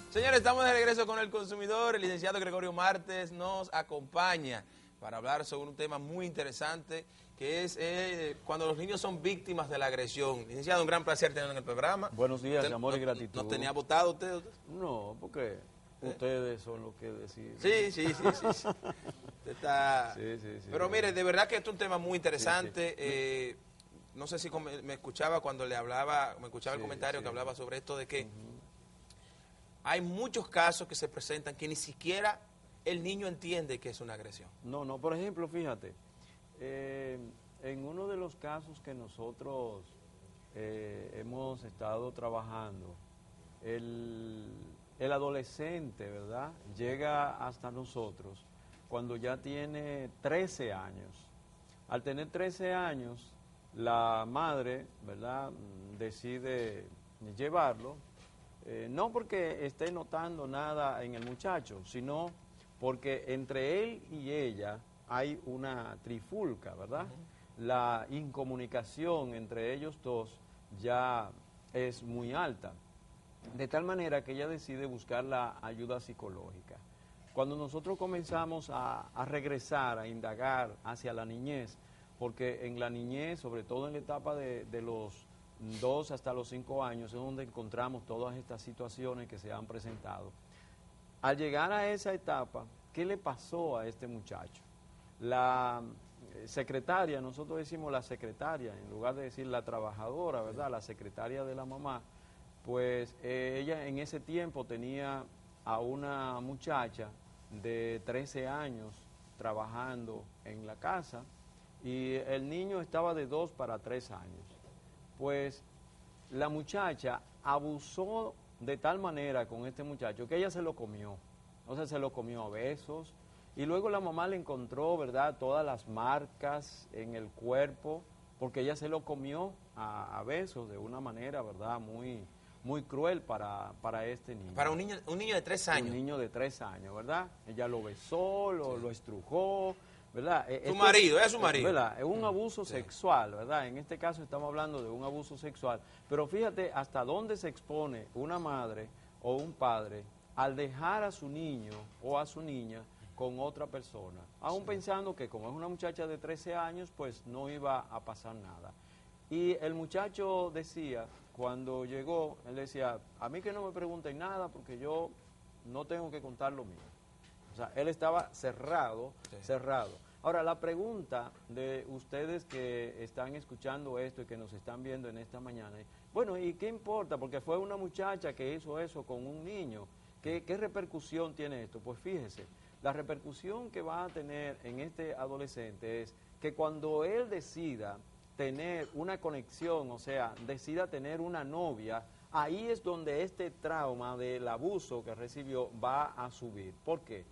Señores, estamos de regreso con el consumidor. El licenciado Gregorio Martes nos acompaña para hablar sobre un tema muy interesante, que es cuando los niños son víctimas de la agresión. Licenciado, un gran placer tenerlo en el programa. Buenos días, ¿Usted amor y gratitud. ¿No tenía votado usted? No, porque ustedes son los que deciden. Sí. Usted está... Sí. Pero mire, de verdad que esto es un tema muy interesante. Sí. No sé si me escuchaba cuando le hablaba, me escuchaba el comentario que hablaba sobre esto de que hay muchos casos que se presentan que ni siquiera el niño entiende que es una agresión. No, por ejemplo, fíjate, en uno de los casos que nosotros hemos estado trabajando, el adolescente, ¿verdad?, llega hasta nosotros cuando ya tiene 13 años. Al tener 13 años, la madre, ¿verdad?, decide llevarlo, no porque esté notando nada en el muchacho, sino porque entre él y ella hay una trifulca, ¿verdad? La incomunicación entre ellos dos ya es muy alta, de tal manera que ella decide buscar la ayuda psicológica. Cuando nosotros comenzamos a regresar, a indagar hacia la niñez, porque en la niñez, sobre todo en la etapa de los 2 hasta los 5 años, es donde encontramos todas estas situaciones que se han presentado. Al llegar a esa etapa, ¿qué le pasó a este muchacho? La secretaria, nosotros decimos la secretaria, en lugar de decir la trabajadora, ¿verdad? La secretaria de la mamá, pues ella en ese tiempo tenía a una muchacha de 13 años trabajando en la casa y el niño estaba de 2 para 3 años. Pues la muchacha abusó de tal manera con este muchacho que ella se lo comió. O sea, se lo comió a besos. Y luego la mamá le encontró, ¿verdad?, todas las marcas en el cuerpo, porque ella se lo comió a besos de una manera, ¿verdad?, muy cruel para este niño. Para un niño de 3 años. Un niño de 3 años, ¿verdad? Ella lo besó, lo estrujó, ¿verdad? Su marido, es su marido. ¿Verdad? Es un abuso sexual, ¿verdad? En este caso estamos hablando de un abuso sexual. Pero fíjate hasta dónde se expone una madre o un padre al dejar a su niño o a su niña con otra persona, aún pensando que como es una muchacha de 13 años, pues no iba a pasar nada. Y el muchacho decía, cuando llegó, él decía, a mí que no me pregunten nada porque yo no tengo que contar lo mío. O sea, él estaba cerrado. Ahora, la pregunta de ustedes que están escuchando esto y que nos están viendo en esta mañana, bueno, ¿y qué importa? Porque fue una muchacha que hizo eso con un niño. ¿Qué repercusión tiene esto? Pues fíjese, la repercusión que va a tener en este adolescente es que cuando él decida tener una conexión, o sea, decida tener una novia, ahí es donde este trauma del abuso que recibió va a subir. ¿Por qué?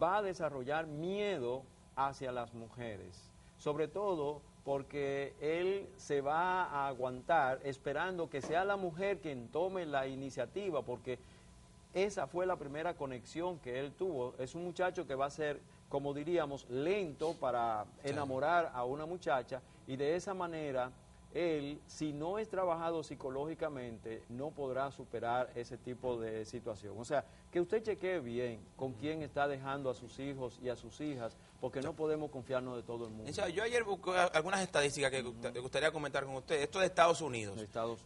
Va a desarrollar miedo hacia las mujeres, sobre todo porque él se va a aguantar esperando que sea la mujer quien tome la iniciativa, porque esa fue la primera conexión que él tuvo. Es un muchacho que va a ser, como diríamos, lento para enamorar a una muchacha, y de esa manera él, si no es trabajado psicológicamente, no podrá superar ese tipo de situación. O sea, que usted chequee bien con quién está dejando a sus hijos y a sus hijas, porque no podemos confiarnos de todo el mundo. Yo ayer busqué algunas estadísticas que me gustaría comentar con usted. Esto es de Estados Unidos.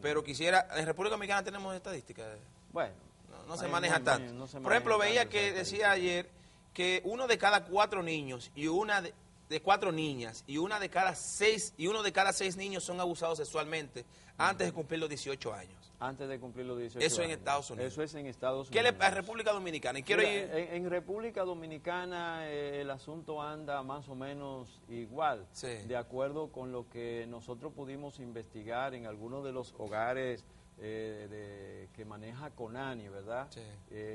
Pero quisiera, en República Dominicana tenemos estadísticas. Bueno. No se maneja tanto. Por ejemplo, veía que decía ayer que uno de cada 4 niños y una de 4 niñas y uno de cada 6 niños son abusados sexualmente antes de cumplir los 18 años. Antes de cumplir los 18 Eso años. En Estados Unidos. Eso es en Estados ¿Qué Unidos. le pasa a República Dominicana? Y quiero ir... En República Dominicana el asunto anda más o menos igual, de acuerdo con lo que nosotros pudimos investigar en algunos de los hogares que maneja CONANI, ¿verdad?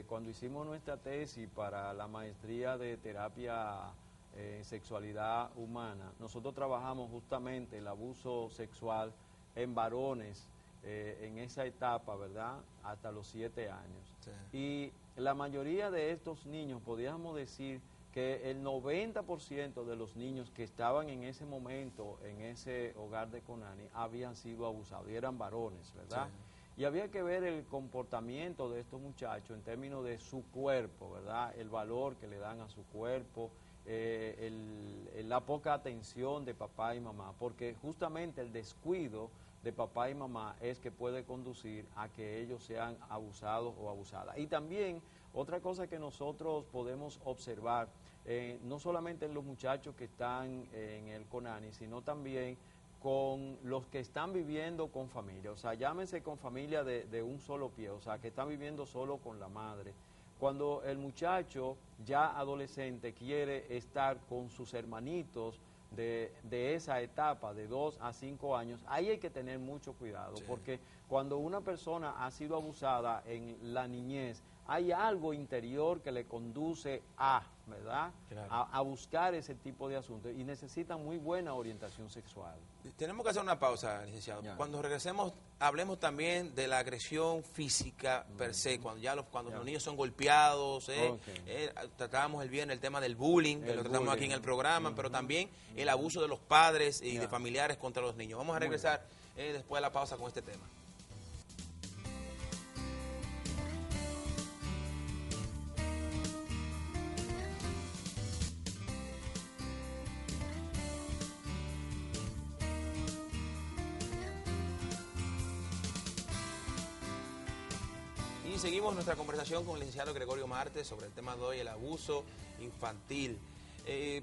Cuando hicimos nuestra tesis para la maestría de terapia sexualidad humana, nosotros trabajamos justamente el abuso sexual en varones en esa etapa, ¿verdad?, hasta los 7 años. Y la mayoría de estos niños, podríamos decir que el 90% de los niños que estaban en ese momento en ese hogar de CONANI habían sido abusados y eran varones, ¿verdad? Y había que ver el comportamiento de estos muchachos en términos de su cuerpo, ¿verdad? El valor que le dan a su cuerpo, la poca atención de papá y mamá, porque justamente el descuido de papá y mamá es que puede conducir a que ellos sean abusados o abusadas. Y también otra cosa que nosotros podemos observar, no solamente en los muchachos que están en el CONANI, sino también con los que están viviendo con familia, o sea, llámense con familia de un solo pie, o sea, que están viviendo solo con la madre. Cuando el muchacho ya adolescente quiere estar con sus hermanitos de esa etapa de 2 a 5 años, ahí hay que tener mucho cuidado, sí, porque cuando una persona ha sido abusada en la niñez, hay algo interior que le conduce a, ¿verdad? Claro. A buscar ese tipo de asuntos y necesita muy buena orientación sexual. Tenemos que hacer una pausa, licenciado. Ya. Cuando regresemos, hablemos también de la agresión física per se, cuando los niños son golpeados. Tratábamos el viernes el tema del bullying, que lo tratamos aquí en el programa, pero también el abuso de los padres y de familiares contra los niños. Vamos a regresar después de la pausa con este tema. Y seguimos nuestra conversación con el licenciado Gregorio Marte sobre el tema de hoy, el abuso infantil. Le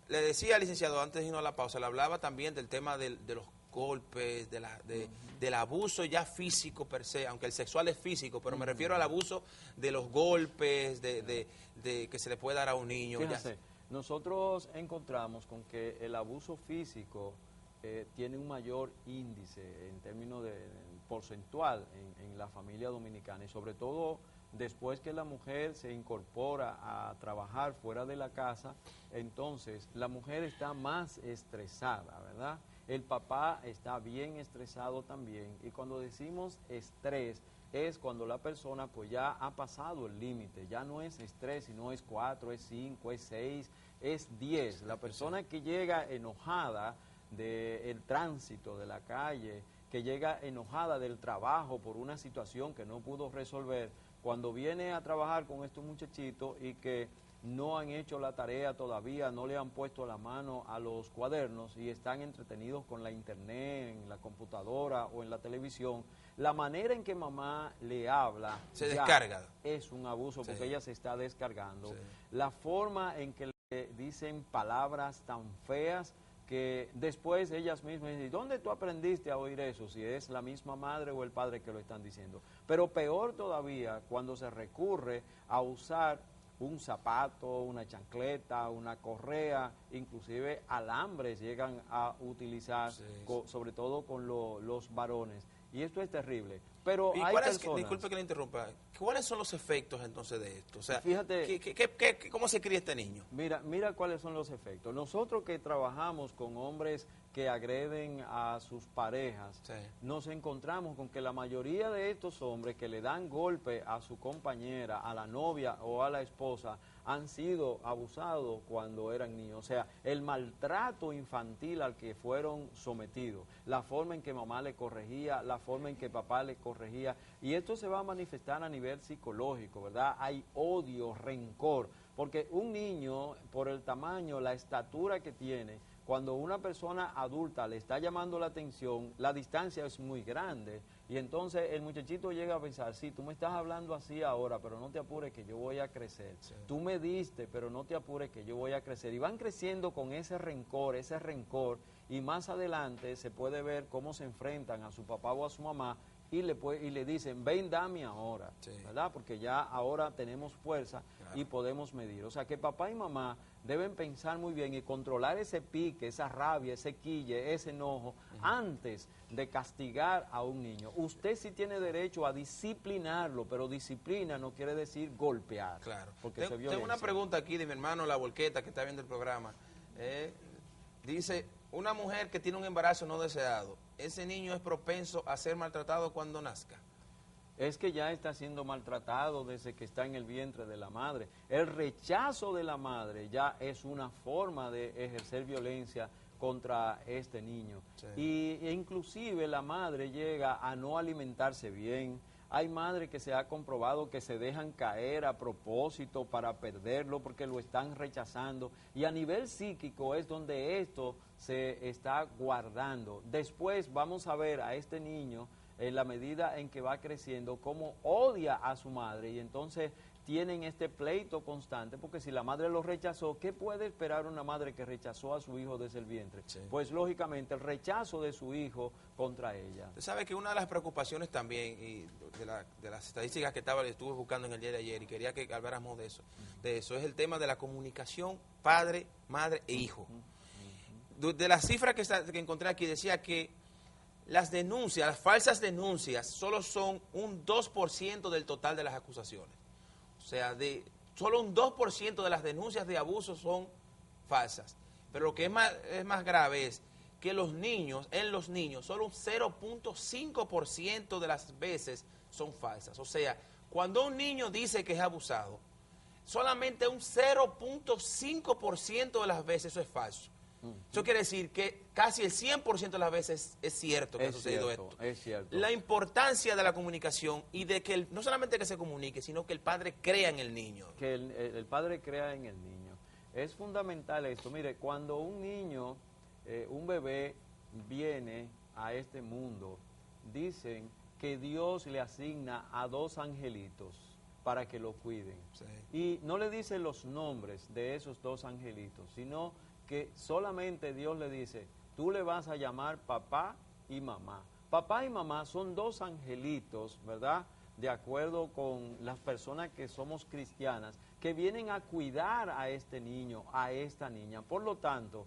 decía al licenciado, antes de irnos a la pausa, le hablaba también del tema de los golpes, del abuso ya físico per se, aunque el sexual es físico, pero me refiero al abuso de los golpes, de que se le puede dar a un niño. Fíjate, nosotros encontramos con que el abuso físico tiene un mayor índice en términos de porcentual en la familia dominicana, y sobre todo después que la mujer se incorpora a trabajar fuera de la casa, entonces la mujer está más estresada, ¿verdad? El papá está bien estresado también, y cuando decimos estrés es cuando la persona pues ya ha pasado el límite, ya no es estrés, sino es 4, es 5, es 6, es 10. La persona que llega enojada del tránsito de la calle, que llega enojada del trabajo por una situación que no pudo resolver, cuando viene a trabajar con estos muchachitos y que no han hecho la tarea todavía, no le han puesto la mano a los cuadernos y están entretenidos con la internet, en la computadora o en la televisión, la manera en que mamá le habla se descarga. Es un abuso, porque ella se está descargando. Sí. La forma en que le dicen palabras tan feas que después ellas mismas dicen, ¿dónde tú aprendiste a oír eso? Si es la misma madre o el padre que lo están diciendo. Pero peor todavía cuando se recurre a usar un zapato, una chancleta, una correa, inclusive alambres llegan a utilizar, sobre todo con los varones. Y esto es terrible. Pero hay personas... Disculpe que le interrumpa. ¿Cuáles son los efectos entonces de esto? O sea, fíjate, ¿cómo se cría este niño? Mira cuáles son los efectos. Nosotros que trabajamos con hombres que agreden a sus parejas, nos encontramos con que la mayoría de estos hombres que le dan golpe a su compañera, a la novia o a la esposa, han sido abusados cuando eran niños. O sea, el maltrato infantil al que fueron sometidos, la forma en que mamá le corregía, la forma en que papá le corregía, y esto se va a manifestar a nivel psicológico, ¿verdad? Hay odio, rencor, porque un niño, por el tamaño, la estatura que tiene, cuando una persona adulta le está llamando la atención, la distancia es muy grande, y entonces el muchachito llega a pensar, sí, tú me estás hablando así ahora, pero no te apures que yo voy a crecer. Sí. Tú me diste, pero no te apures que yo voy a crecer. Y van creciendo con ese rencor, y más adelante se puede ver cómo se enfrentan a su papá o a su mamá, y le dicen, ven, dame ahora, ¿verdad? Porque ya ahora tenemos fuerza y podemos medir. O sea, que papá y mamá deben pensar muy bien y controlar ese pique, esa rabia, ese quille, ese enojo, antes de castigar a un niño. Usted sí tiene derecho a disciplinarlo, pero disciplina no quiere decir golpear. Claro. Porque tengo una pregunta aquí de mi hermano La Volqueta, que está viendo el programa. Dice, una mujer que tiene un embarazo no deseado, ¿ese niño es propenso a ser maltratado cuando nazca? es que ya está siendo maltratado desde que está en el vientre de la madre. El rechazo de la madre ya es una forma de ejercer violencia contra este niño. Sí. E inclusive la madre llega a no alimentarse bien. Hay madres que se ha comprobado que se dejan caer a propósito para perderlo porque lo están rechazando. Y a nivel psíquico es donde esto se está guardando. Después vamos a ver a este niño, en la medida en que va creciendo, cómo odia a su madre, y entonces tienen este pleito constante, porque si la madre lo rechazó, ¿qué puede esperar una madre que rechazó a su hijo desde el vientre? Sí. Pues lógicamente el rechazo de su hijo contra ella. Usted sabe que una de las preocupaciones también, y de las estadísticas que estuve buscando en el día de ayer, y quería que habláramos de eso, es el tema de la comunicación padre, madre e hijo. De las cifras que encontré aquí, decía que las denuncias, las falsas denuncias, solo son un 2% del total de las acusaciones. O sea, solo un 2% de las denuncias de abuso son falsas. Pero lo que es más grave es que en los niños, solo un 0.5% de las veces son falsas. O sea, cuando un niño dice que es abusado, solamente un 0.5% de las veces eso es falso. Eso quiere decir que casi el 100% de las veces es cierto que ha sucedido esto. Es cierto. La importancia de la comunicación y de que no solamente que se comunique, sino que el padre crea en el niño. Que el padre crea en el niño. Es fundamental esto. Mire, cuando un niño, un bebé viene a este mundo, dicen que Dios le asigna a 2 angelitos para que lo cuiden. Sí. Y no le dice los nombres de esos 2 angelitos, sino que solamente Dios le dice, tú le vas a llamar papá y mamá. Papá y mamá son 2 angelitos, ¿verdad?, de acuerdo con las personas que somos cristianas, que vienen a cuidar a este niño, a esta niña. Por lo tanto,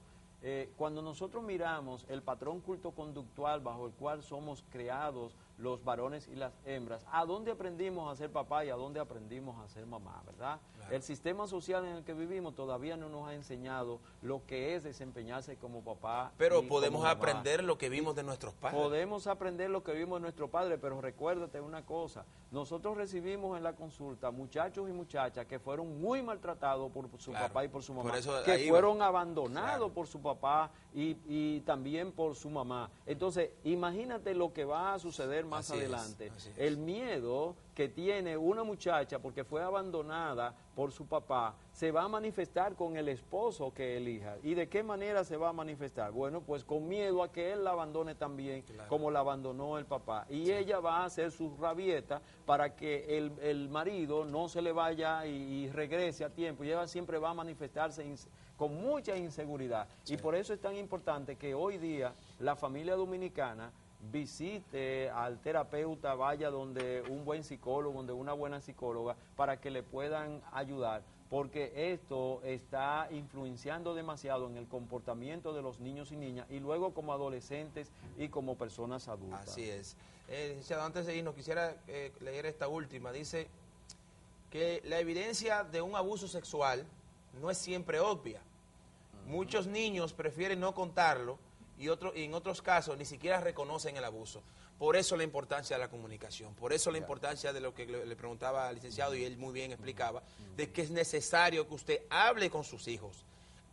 cuando nosotros miramos el patrón culto-conductual bajo el cual somos creados los varones y las hembras, ¿a dónde aprendimos a ser papá y a dónde aprendimos a ser mamá, verdad? Claro. El sistema social en el que vivimos todavía no nos ha enseñado lo que es desempeñarse como papá. Pero podemos aprender lo que vimos de nuestros padres. Podemos aprender lo que vimos de nuestros padres, pero recuérdate una cosa, nosotros recibimos en la consulta muchachos y muchachas que fueron muy maltratados por su papá y por su mamá, que fueron abandonados por su papá y también por su mamá. Entonces, imagínate lo que va a suceder más adelante. El miedo que tiene una muchacha porque fue abandonada por su papá se va a manifestar con el esposo que elija. ¿Y de qué manera se va a manifestar? Bueno, pues con miedo a que él la abandone también, como la abandonó el papá. Y ella va a hacer su rabieta para que el marido no se le vaya y regrese a tiempo. Y ella siempre va a manifestarse con mucha inseguridad. Y por eso es tan importante que hoy día la familia dominicana visite al terapeuta, vaya donde un buen psicólogo, donde una buena psicóloga, para que le puedan ayudar, porque esto está influenciando demasiado en el comportamiento de los niños y niñas, y luego como adolescentes y como personas adultas. Así es. Licenciado, antes de irnos, quisiera leer esta última. Dice que la evidencia de un abuso sexual no es siempre obvia. Muchos niños prefieren no contarlo, y en otros casos ni siquiera reconocen el abuso. Por eso la importancia de la comunicación, por eso la importancia de lo que le preguntaba al licenciado, y él muy bien explicaba, de que es necesario que usted hable con sus hijos,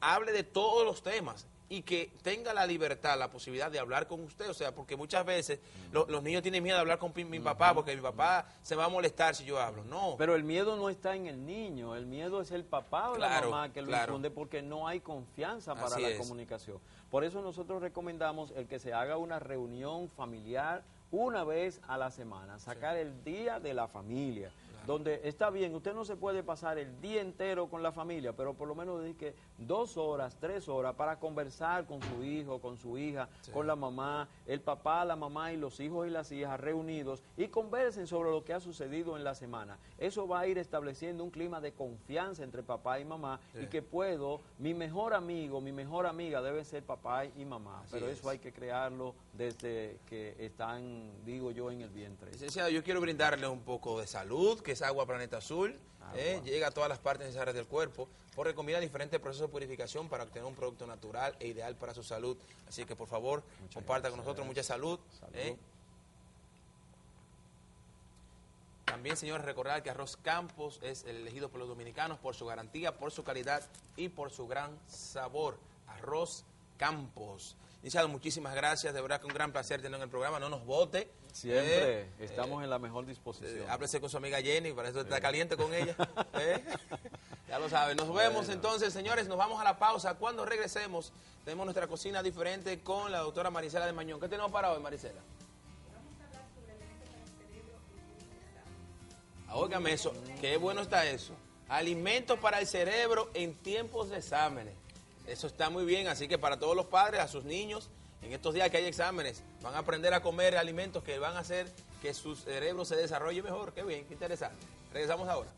hable de todos los temas, y que tenga la libertad, la posibilidad de hablar con usted. O sea, porque muchas veces los niños tienen miedo de hablar con mi papá, porque mi papá se va a molestar si yo hablo. No. Pero el miedo no está en el niño, el miedo es el papá o la mamá que lo infunde, porque no hay confianza para la comunicación. Por eso nosotros recomendamos el que se haga una reunión familiar una vez a la semana, sacar el día de la familia, donde está bien, usted no se puede pasar el día entero con la familia, pero por lo menos dedique 2 horas, 3 horas para conversar con su hijo, con su hija, con la mamá, el papá, la mamá y los hijos y las hijas reunidos, y conversen sobre lo que ha sucedido en la semana. Eso va a ir estableciendo un clima de confianza entre papá y mamá, y que mi mejor amigo, mi mejor amiga debe ser papá y mamá, pero eso hay que crearlo desde que están, digo yo, en el vientre. Licenciado, yo quiero brindarle un poco de salud, que es agua Planeta Azul, llega a todas las partes necesarias del cuerpo, porque combina diferentes procesos de purificación para obtener un producto natural e ideal para su salud. Así que por favor, comparta con nosotros. Mucha salud. También, señores, recordar que Arroz Campos es el elegido por los dominicanos por su garantía, por su calidad y por su gran sabor. Arroz Campos. Licenciado, muchísimas gracias, de verdad que un gran placer tenerlo en el programa, no nos vote. Siempre estamos en la mejor disposición. Háblese con su amiga Jenny, para eso está caliente con ella. Ya lo saben, nos vemos entonces, señores, nos vamos a la pausa. Cuando regresemos, tenemos nuestra cocina diferente con la doctora Marisela de Mañón. ¿Qué tenemos para hoy, Marisela? Vamos a hablar sobre alimentos para el cerebro y el examen. Óigame eso, qué bueno está eso. Alimentos para el cerebro en tiempos de exámenes. Eso está muy bien, así que para todos los padres, a sus niños, en estos días que hay exámenes, van a aprender a comer alimentos que van a hacer que su cerebro se desarrolle mejor. Qué bien, qué interesante. Regresamos ahora.